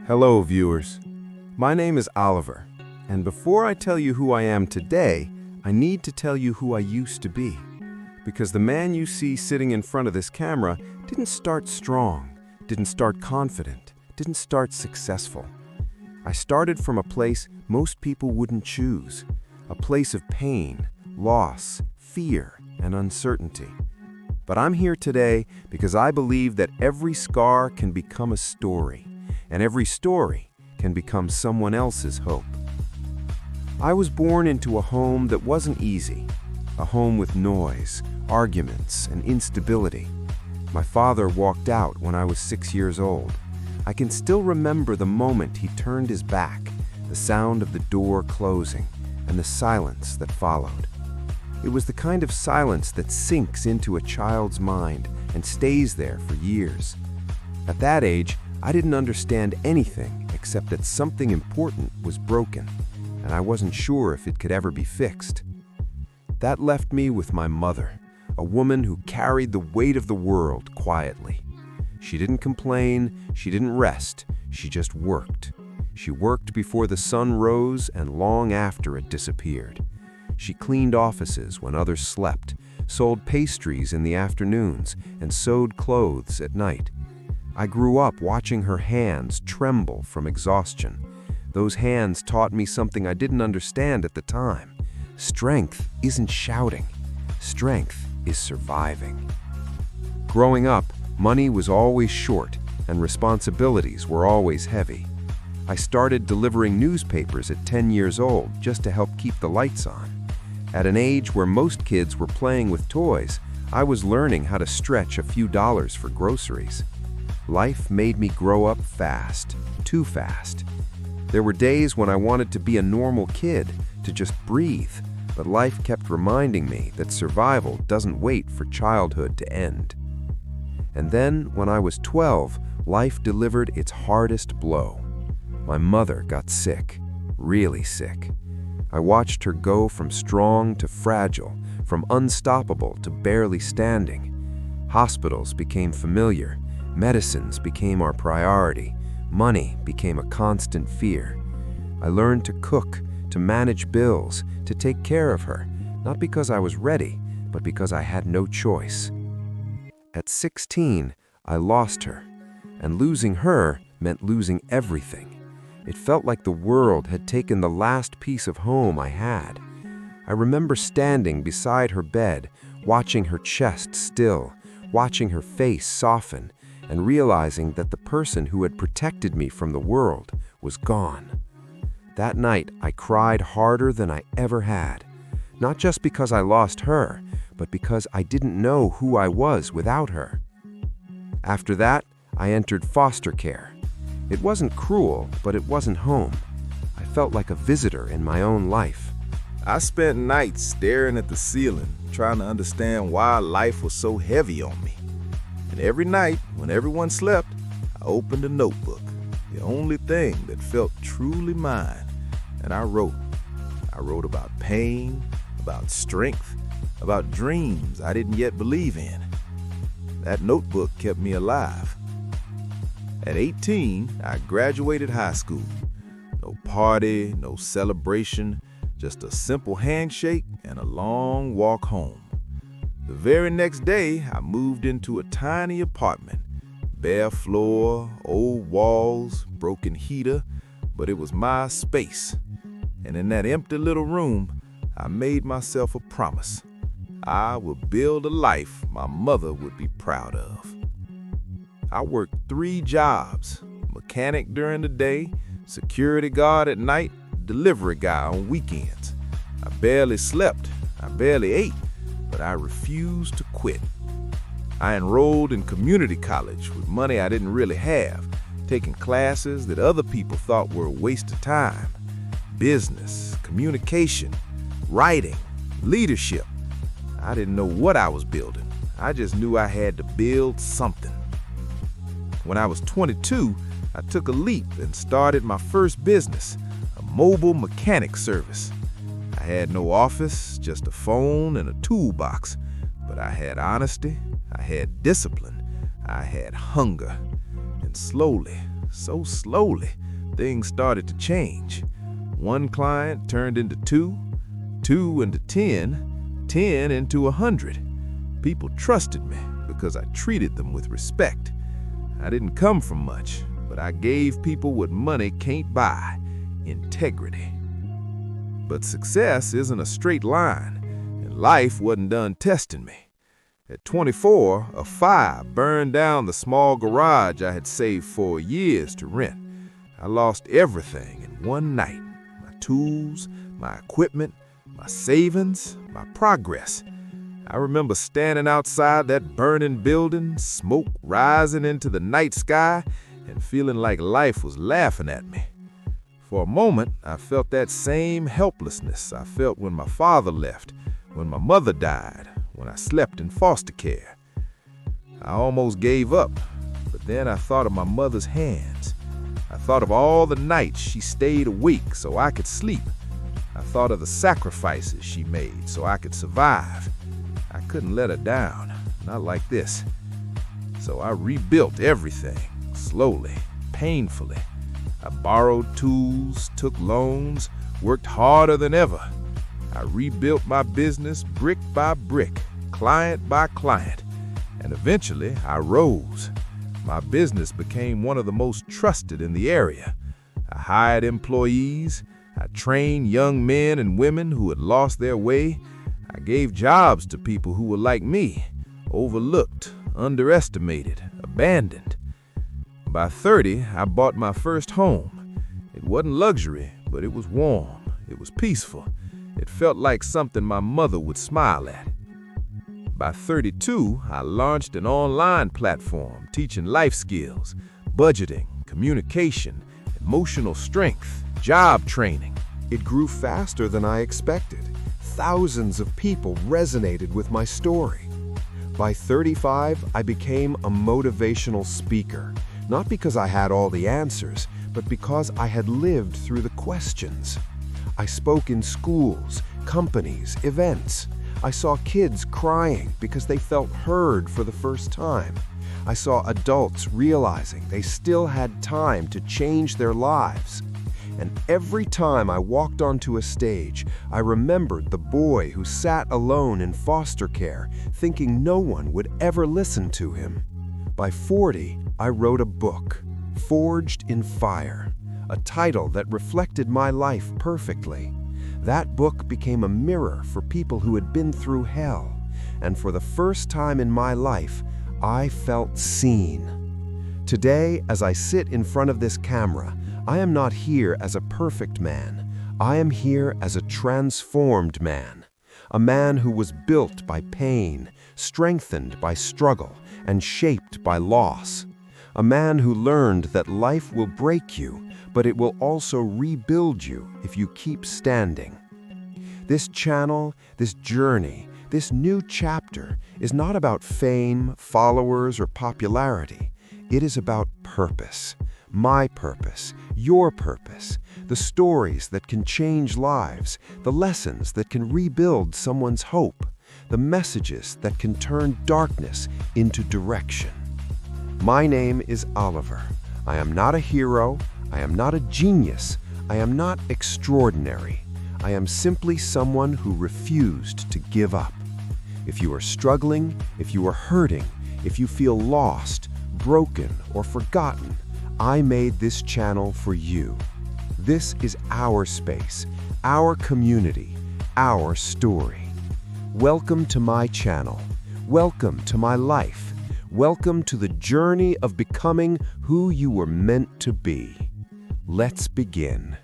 Hello, viewers. My name is Oliver, and before I tell you who I am today, I need to tell you who I used to be. Because the man you see sitting in front of this camera didn't start strong, didn't start confident, didn't start successful. I started from a place most people wouldn't choose, a place of pain, loss, fear, and uncertainty. But I'm here today because I believe that every scar can become a story, and every story can become someone else's hope. I was born into a home that wasn't easy, a home with noise, arguments, and instability. My father walked out when I was 6 years old. I can still remember the moment he turned his back, the sound of the door closing, and the silence that followed. It was the kind of silence that sinks into a child's mind and stays there for years. At that age, I didn't understand anything except that something important was broken, and I wasn't sure if it could ever be fixed. That left me with my mother, a woman who carried the weight of the world quietly. She didn't complain, she didn't rest, she just worked. She worked before the sun rose and long after it disappeared. She cleaned offices when others slept, sold pastries in the afternoons, and sewed clothes at night. I grew up watching her hands tremble from exhaustion. Those hands taught me something I didn't understand at the time. Strength isn't shouting. Strength is surviving. Growing up, money was always short, and responsibilities were always heavy. I started delivering newspapers at 10 years old just to help keep the lights on. At an age where most kids were playing with toys, I was learning how to stretch a few dollars for groceries. Life made me grow up fast, too fast. There were days when I wanted to be a normal kid, to just breathe, but life kept reminding me that survival doesn't wait for childhood to end. And then, when I was 12, life delivered its hardest blow. My mother got sick, really sick. I watched her go from strong to fragile, from unstoppable to barely standing. Hospitals became familiar, medicines became our priority, money became a constant fear. I learned to cook, to manage bills, to take care of her, not because I was ready, but because I had no choice. At 16, I lost her, and losing her meant losing everything. It felt like the world had taken the last piece of home I had. I remember standing beside her bed, watching her chest still, watching her face soften, and realizing that the person who had protected me from the world was gone. That night, I cried harder than I ever had, not just because I lost her, but because I didn't know who I was without her. After that, I entered foster care. It wasn't cruel, but it wasn't home. I felt like a visitor in my own life. I spent nights staring at the ceiling, trying to understand why life was so heavy on me. And every night, when everyone slept, I opened a notebook, the only thing that felt truly mine, and I wrote. I wrote about pain, about strength, about dreams I didn't yet believe in. That notebook kept me alive. At 18, I graduated high school. No party, no celebration, just a simple handshake and a long walk home. The very next day, I moved into a tiny apartment. Bare floor, old walls, broken heater, but it was my space. And in that empty little room, I made myself a promise. I would build a life my mother would be proud of. I worked 3 jobs: mechanic during the day, security guard at night, delivery guy on weekends. I barely slept, I barely ate, but I refused to quit. I enrolled in community college with money I didn't really have, taking classes that other people thought were a waste of time. Business, communication, writing, leadership. I didn't know what I was building. I just knew I had to build something. When I was 22, I took a leap and started my first business, a mobile mechanic service. I had no office, just a phone and a toolbox, but I had honesty, I had discipline, I had hunger. And slowly, so slowly, things started to change. One client turned into two, two into 10, 10 into 100. People trusted me because I treated them with respect. I didn't come from much, but I gave people what money can't buy: integrity. But success isn't a straight line, and life wasn't done testing me. At 24, a fire burned down the small garage I had saved for years to rent. I lost everything in one night: my tools, my equipment, my savings, my progress. I remember standing outside that burning building, smoke rising into the night sky, and feeling like life was laughing at me. For a moment, I felt that same helplessness I felt when my father left, when my mother died, when I slept in foster care. I almost gave up, but then I thought of my mother's hands. I thought of all the nights she stayed awake so I could sleep. I thought of the sacrifices she made so I could survive. I couldn't let her down, not like this. So I rebuilt everything, slowly, painfully. I borrowed tools, took loans, worked harder than ever. I rebuilt my business brick by brick, client by client, and eventually I rose. My business became one of the most trusted in the area. I hired employees. I trained young men and women who had lost their way. I gave jobs to people who were like me, overlooked, underestimated, abandoned. By 30, I bought my first home. It wasn't luxury, but it was warm. It was peaceful. It felt like something my mother would smile at. By 32, I launched an online platform teaching life skills, budgeting, communication, emotional strength, job training. It grew faster than I expected. Thousands of people resonated with my story. By 35, I became a motivational speaker, not because I had all the answers, but because I had lived through the questions. I spoke in schools, companies, events. I saw kids crying because they felt heard for the first time. I saw adults realizing they still had time to change their lives. And every time I walked onto a stage, I remembered the boy who sat alone in foster care, thinking no one would ever listen to him. By 40, I wrote a book, Forged in Fire, a title that reflected my life perfectly. That book became a mirror for people who had been through hell, and for the first time in my life, I felt seen. Today, as I sit in front of this camera, I am not here as a perfect man. I am here as a transformed man, a man who was built by pain, strengthened by struggle, and shaped by loss. A man who learned that life will break you, but it will also rebuild you if you keep standing. This channel, this journey, this new chapter is not about fame, followers, or popularity. It is about purpose. My purpose, your purpose, the stories that can change lives, the lessons that can rebuild someone's hope, the messages that can turn darkness into direction. My name is Oliver. I am not a hero. I am not a genius. I am not extraordinary. I am simply someone who refused to give up. If you are struggling, if you are hurting, if you feel lost, broken, or forgotten, I made this channel for you. This is our space, our community, our story. Welcome to my channel. Welcome to my life. Welcome to the journey of becoming who you were meant to be. Let's begin.